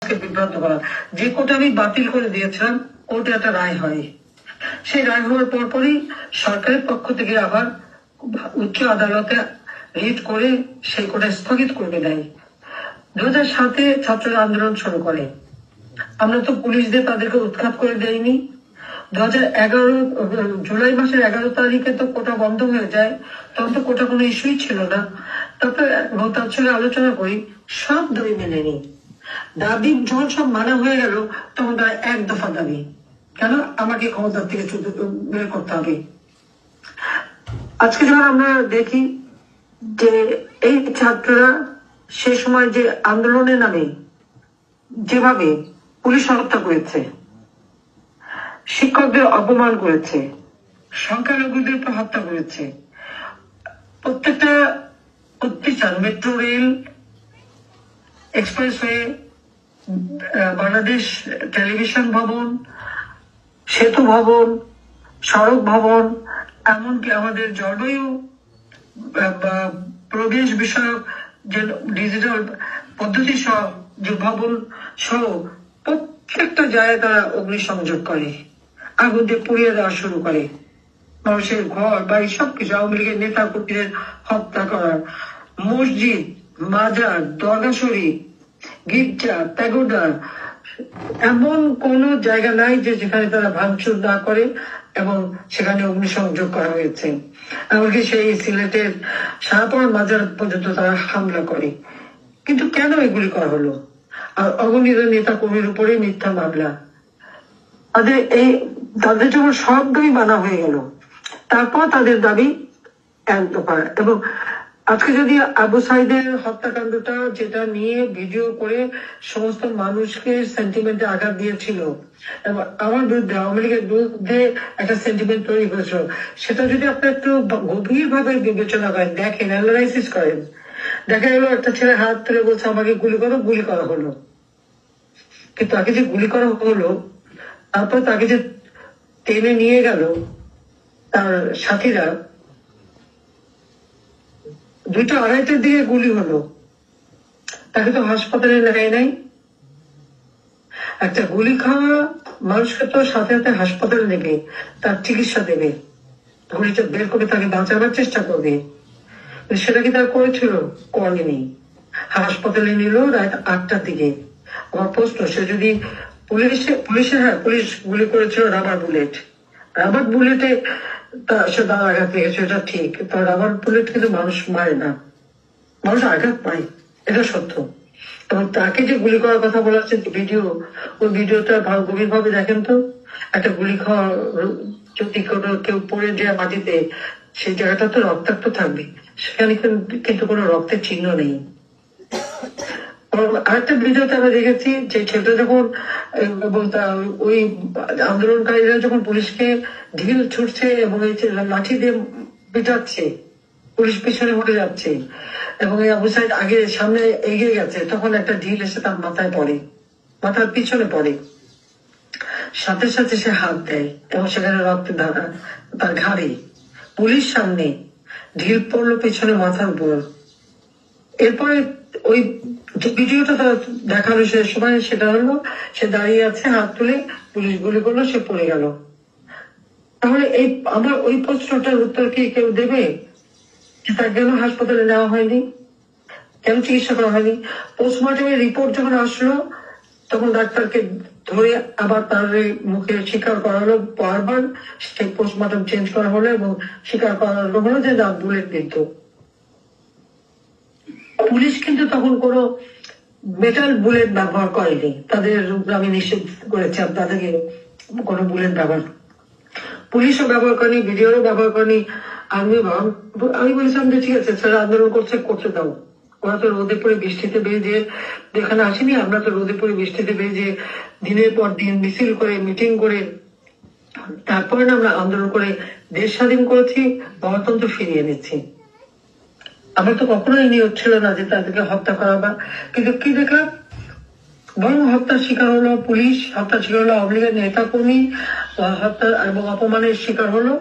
সমাজকে বিভ্রান্ত করা। যে কোর্ট আমি বাতিল করে দিয়েছিলাম, কোর্টে একটা রায় হয়, সেই রায় হওয়ার পরপরই সরকারের পক্ষ থেকে আবার উচ্চ আদালতে রিট করে সেই কোর্টে স্থগিত করে দেয়। 2007-এ ছাত্ররা আন্দোলন শুরু করে। আমরা তো পুলিশ দিয়ে তাদেরকে উৎখাত করে দেয়নি। 2011 জুলাই মাসের 11 তারিখে তো কোটা বন্ধ হয়ে যায়, তখন তো কোটা কোনো ইস্যুই ছিল না। তারপরে তার সঙ্গে আলোচনা করি, সব দাবি মেনে নি। দাবি যখন সব মানা হয়ে গেল, তখন তারা এক দফা দাবি, কেন আমাকে ক্ষমতার থেকে বের করতে হবে। আজকে যখন আমরা দেখি যে এই ছাত্ররা সে সময় যে আন্দোলনের নামে যেভাবে পুলিশ হত্যা করেছে, শিক্ষকদের অপমান করেছে, সংখ্যালঘুদের উপর হত্যা করেছে, প্রত্যেকটা প্রতিষ্ঠান, metro rail, expressway, Bangladesh television ভবন, সেতু ভবন, সড়ক ভবন, এমনকি আমাদের জলবায়ু প্রবেশ বিষয়ক যে ডিজিটাল পদ্ধতি সহ যে ভবন সহ প্রত্যেকটা জায়গায় তারা অগ্নিসংযোগ করে, আগুন দিয়ে পুড়িয়ে দেওয়া শুরু করে। মানুষের ঘর বাড়ি সবকিছু, আওয়ামী লীগের নেতা কর্মীদের হত্যা করার, মসজিদ, মাজার, দরগা শরীফ, গির্জা, প্যাগোডা, এমন কোন জায়গা নাই যে যেখানে তারা ভাঙচুর না করে এবং সেখানে অগ্নিসংযোগ করা হয়েছে। এমনকি সেই সিলেটের শাহপরান মাজার পর্যন্ত তারা হামলা করে। কিন্তু কেন এগুলি করা হলো? আর অগণিত নেতা কর্মীর উপরে মিথ্যা মামলা। তাদের যখন সব দাবি মানা হয়ে গেল, তারপর তাদের দাবি এক দফা। এবং আজকে যদি আবু সাইদের হত্যাকাণ্ডটা যেটা নিয়ে ভিডিও করে সমস্ত মানুষকে সেন্টিমেন্টে আঘাত দিয়েছিল এবং আমার বিরুদ্ধে, আওয়ামী লীগের বিরুদ্ধে একটা সেন্টিমেন্ট তৈরি হয়েছিল, সেটা যদি আপনি একটু গভীর ভাবে বিবেচনা করেন, দেখেন, অ্যানালাইসিস করেন, দেখা গেল একটা ছেলে হাত তুলে বলছে আমাকে গুলি করো, গুলি করা হলো। কিন্তু তাকে যে গুলি করা হলো, তারপর তাকে যে টেনে নিয়ে গেল তার সাথীরা, 2টা 2:30-টার দিকে গুলি হলো, তাকে তো হাসপাতালে নেয় নাই। একটা গুলি খাওয়া মানুষকে তো সাথে সাথে হাসপাতালে নেবে, তার চিকিৎসা দেবে, গুলিটা বের করে তাকে বাঁচাবার চেষ্টা করবে। সেটা কি তারা করেছিল? করেনি। হাসপাতালে নিল রাত 8টার দিকে। আমার প্রশ্ন, সে যদি পুলিশ গুলি করেছিল রাবার বুলেটে সে তার আঘাত লেগেছে, এটা ঠিক। তার রাবার বুলেট কিন্তু মানুষ মারে না, মানুষ আঘাত পায়, এটা সত্য। এবং তাকে যে গুলি করার কথা বলা হচ্ছে ভিডিও, ওই ভিডিওটা গভীর ভাবে দেখেন তো। একটা গুলি খাওয়া যদি কোনো কেউ পড়ে যায় মাটিতে, সেই জায়গাটা তো রক্তাক্ত থাকবে, সেখানে কিন্তু কোনো রক্তের চিহ্ন নেই। আরেকটা ভিডিওতে আমরা দেখেছি যে ছেলেটা যখন ওই আন্দোলনকারীরা যখন পুলিশকে ঢিল ছুটছে এবং এই লাঠি দিয়ে পিটাচ্ছে, পুলিশ পিছনে উঠে যাচ্ছে এবং এই আবু সাইদ আগে সামনে এগিয়ে গেছে, তখন একটা ঢিল এসে তার মাথায় পড়ে, মাথার পিছনে পড়ে, সাথে সাথে সে হাত দেয় এবং সেখানে রক্ত ধারা তার ঘাড়ে, পুলিশ সামনে, ঢিল পড়লো পিছনে মাথার উপর। এরপরে ওই ভিডিওটা দেখালো সে সময়, সেটা হলো সে দাঁড়িয়ে আছে, হাত তুলে, পুলিশ গুলি করলো, সে পড়ে গেল। তাহলে আমার ওই প্রশ্নটার উত্তর কি কেউ দেবে? তার কেন হাসপাতালে নেওয়া হয়নি, কেন চিকিৎসা করা হয়নি? পোস্টমর্টমের রিপোর্ট যখন আসলো, তখন ডাক্তারকে ধরে আবার তার মুখে স্বীকার করা হলো, বারবার সেই পোস্টমর্টম চেঞ্জ করা হলো এবং স্বীকার করা হলো যে না, বুলেট বিদ্ধ। পুলিশ কিন্তু তখন কোনো মেটাল বুলেট ব্যবহার করেনি, তাদের আমি নিশ্চিত করেছি তাদেরকে কোনো বুলেট ব্যবহার, পুলিশও ব্যবহার করেনি, ভিডিওরও ব্যবহার করেনি। আমি বলেছিলাম যে ঠিক আছে, স্যার আন্দোলন করতে দাও, ওরা তো রোদে পড়ে বৃষ্টিতে বেজে এখানে আসেনি, আমরা তো রোদে পড়ে বৃষ্টিতে বেজে দিনের পর দিন মিছিল করে, মিটিং করে, তারপরে আমরা আন্দোলন করে দেশ স্বাধীন করেছি, গণতন্ত্র ফিরিয়ে এনেছি। আমার তো কখনোই নিয়োগ ছিল না যে তাদেরকে হত্যা করা বা, কিন্তু কি দেখলাম, বরং হত্যার শিকার হলো পুলিশ, হত্যার শিকার হলো আওয়ামী লীগের নেতা কর্মী, হত্যা এবং অপমানের শিকার হলো